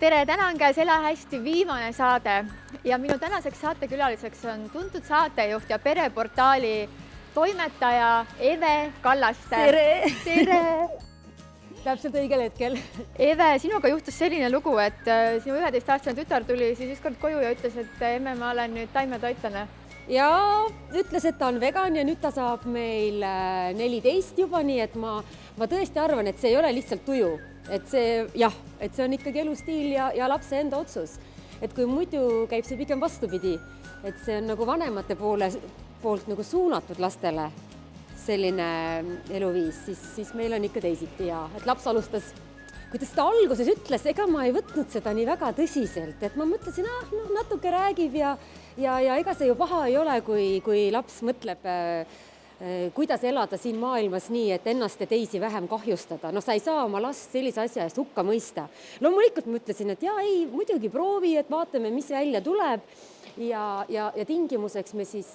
tere, täna on käes Ela hästi viimane saade ja minu tänaseks saatekülaliseks on tuntud saatejuht ja pereportaali toimetaja Eve Kallaste. Tere! Tere! Täpselt õigel hetkel. Eve, sinuga juhtus selline lugu, et sinu 11-aastane tütar tuli siis ükskord koju ja ütles, et emme, ma olen nüüd taimetoitlane. Ja ütles, et ta on vegan ja nüüd ta saab meil 14 juba, nii et ma tõesti arvan, et see ei ole lihtsalt tuju. Et see on ikkagi elustiil ja lapse enda otsus. Et kui muidu käib see pigem vastupidi, et see on nagu vanemate poolt nagu suunatud lastele selline eluviis, siis meil on ikka teisiti ja et laps alustas, kuidas ta alguses ütles, ega ma ei võtnud seda nii väga tõsiselt, et ma mõtlesin, natuke räägib ja ega see ju paha ei ole, kui laps mõtleb, kuidas elada siin maailmas nii, et ennast ja teisi vähem kahjustada. No sa ei saa oma last sellise asja eest hukka mõista. Loomulikult ma ütlesin, et muidugi proovi, et vaatame, mis välja tuleb. Ja tingimuseks me siis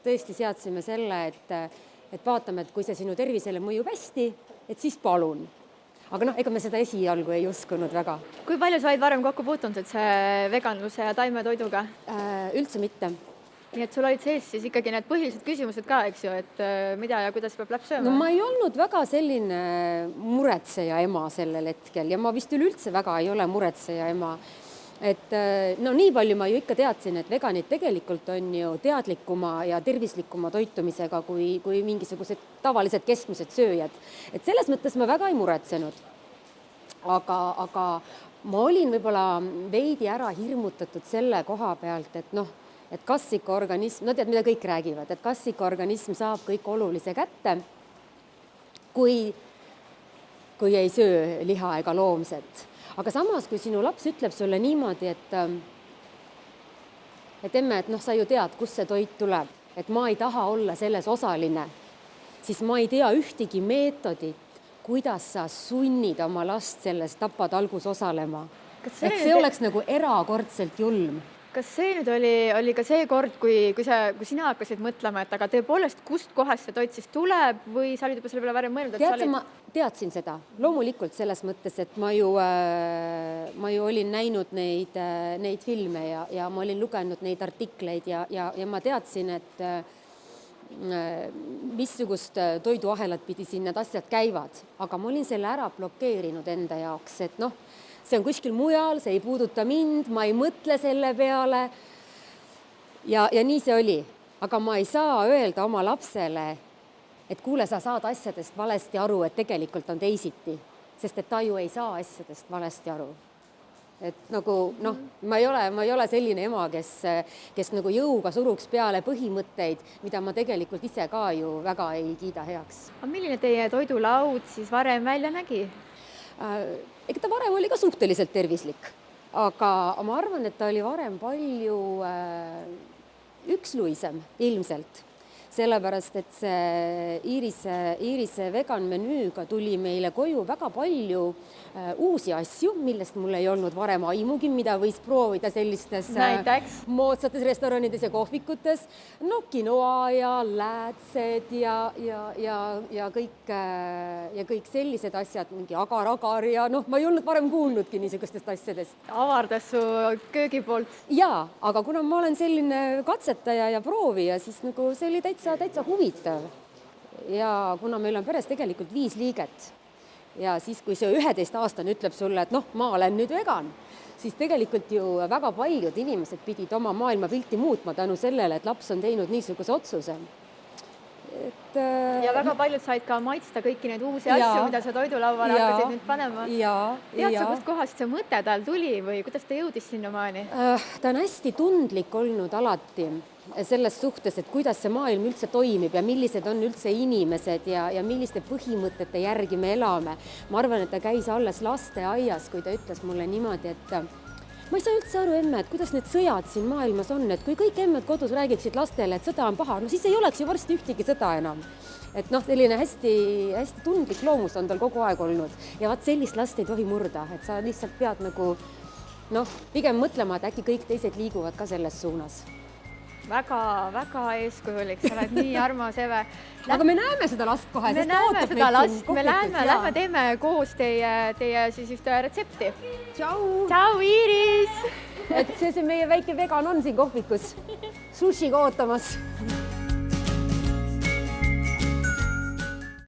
tõesti seadsime selle, et vaatame, et kui see sinu tervisele mõjub hästi, et siis palun. Aga ega me seda esialgu ei uskunud väga. Kui palju sa olid varem kokku puutunud see veganluse ja taimetoiduga? Üldse mitte. Nii et sul olid sees siis ikkagi need põhilised küsimused ka, eks ju, et mida ja kuidas peab laps sööma? No ma ei olnud väga selline muretseja ema sellel hetkel ja ma vist üleüldse väga ei ole muretseja ema. Et nii palju ma ju ikka teadsin, et veganid tegelikult on ju teadlikuma ja tervislikuma toitumisega kui mingisugused tavalised keskmised sööjad. Et selles mõttes ma väga ei muretsenud. Aga ma olin võib-olla veidi ära hirmutatud selle koha pealt, et kas ikka organism, tead, mida kõik räägivad, et kas ikka organism saab kõik olulise kätte, kui ei söö liha ega loomset. Aga samas, kui sinu laps ütleb sulle niimoodi, et emme, et sa ju tead, kus see toit tuleb, et ma ei taha olla selles osaline, siis ma ei tea ühtegi meetodit, kuidas sa sunnid oma last selles tapatalgus osalema. Et see oleks nagu erakordselt julm. Kas see nüüd oli ka see kord, kui sina hakkasid mõtlema, et aga tõepoolest, kust kohast see toit siis tuleb või sa olid juba selle peale varem mõelnud? Ma teadsin seda, loomulikult selles mõttes, et ma ju olin näinud neid filme ja ma olin lugenud neid artikleid ja ma teadsin, et missugust toiduahelat pidi siin need asjad käivad, aga ma olin selle ära blokeerinud enda jaoks, et see on kuskil mujal, see ei puuduta mind, ma ei mõtle selle peale ja nii see oli. Aga ma ei saa öelda oma lapsele, et kuule, sa saad asjadest valesti aru, et tegelikult on teisiti, sest et ta ju ei saa asjadest valesti aru. Et ma ei ole selline ema, kes nagu jõuga suruks peale põhimõtteid, mida ma tegelikult ise ka ju väga ei kiida heaks. Aga milline teie toidulaud siis varem välja nägi? Ega ta varem oli ka suhteliselt tervislik, aga ma arvan, et ta oli varem palju üksluisem ilmselt, sellepärast, et see Iirise vegan menüüga tuli meile koju väga palju uusi asju, millest mul ei olnud varem aimugi, mida võis proovida sellistes moodsates restoranides ja kohvikutes. Quinoa ja läätsed ja kõik sellised asjad, mingi agar ja ma ei olnud varem kuulnudki niisugustest asjadest. Avardas su köögi poolt? Jaa, aga kuna ma olen selline katsetaja ja proovija, siis nagu see oli täitsa huvitav. Ja kuna meil on peres tegelikult 5 liiget ja siis, kui see 11-aastane ütleb sulle, et ma olen nüüd vegan, siis tegelikult ju väga paljud inimesed pidid oma maailmapilti muutma tänu sellele, et laps on teinud niisuguse otsuse. Ja väga paljud said ka maitsta kõiki neid uusi asju, mida sa toidulauale hakkasid nüüd panema. Tead sa, kust kohast see mõte tal tuli või kuidas ta jõudis sinna maani? Ta on hästi tundlik olnud alati selles suhtes, et kuidas see maailm üldse toimib ja millised on üldse inimesed ja milliste põhimõtete järgi me elame. Ma arvan, et ta käis alles lasteaias, kui ta ütles mulle niimoodi, et ma ei saa üldse aru, emme, et kuidas need sõjad siin maailmas on, et kui kõik emmed kodus räägiksid lastele, et sõda on paha, siis ei oleks ju varsti ühtegi sõda enam. Et selline hästi tundlik loomus on tal kogu aeg olnud ja vaat sellist last ei tohi murda, et sa lihtsalt pead nagu pigem mõtlema, et äkki kõik teised liiguvad ka selles suunas. väga-väga eeskujulik, sa oled nii armas, Eve. Aga me näeme seda last kohe, me näeme seda last, me lähme teeme koos teie siis ühte retsepti. Tšau! Tšau, Iiris! Et see meie väike vegan on siin kohvikus sushiga ootamas.